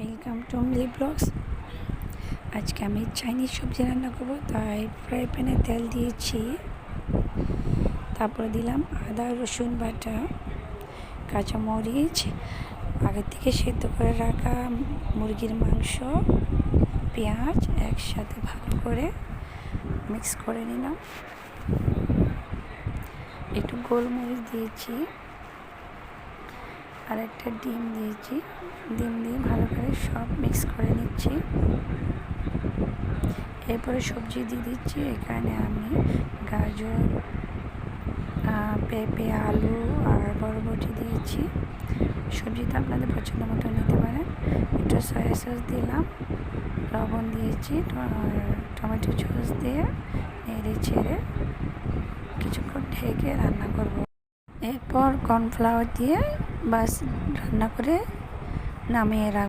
Welcome two milli blogs. আজকে আমি Chinese সবজি রান্না করবো, তাই ফ্রাই প্যানে তেল দিয়েছি। তারপরে দিলাম আদা রসুন বাটা, কাঁচামরিচ, আগে থেকে সেদ্ধ করে রাখা মুরগির মাংস, পেঁয়াজ একসাথে ভালো করে মিক্স করে নিলাম। একটু গোলমরিচ দিয়েছি আর একটা ডিম দিয়েছি। ডিম দিয়ে ভালো করে সব মিক্স করে নিচ্ছি। এরপরে সবজি দিয়ে দিচ্ছি। এখানে আমি গাজর, পেঁপে, আলু আর বরবটি দিয়েছি। সবজিটা আপনাদের পছন্দ মতো নিতে পারেন। একটু সয়া সস দিলাম, লবণ দিয়েছি, টমেটো সস দিয়ে নেড়ে ছেড়ে কিছুক্ষণ ঢেকে রান্না করব। এরপর কর্নফ্লাওয়ার দিয়ে বাস রান্না করে নামিয়ে রাখব।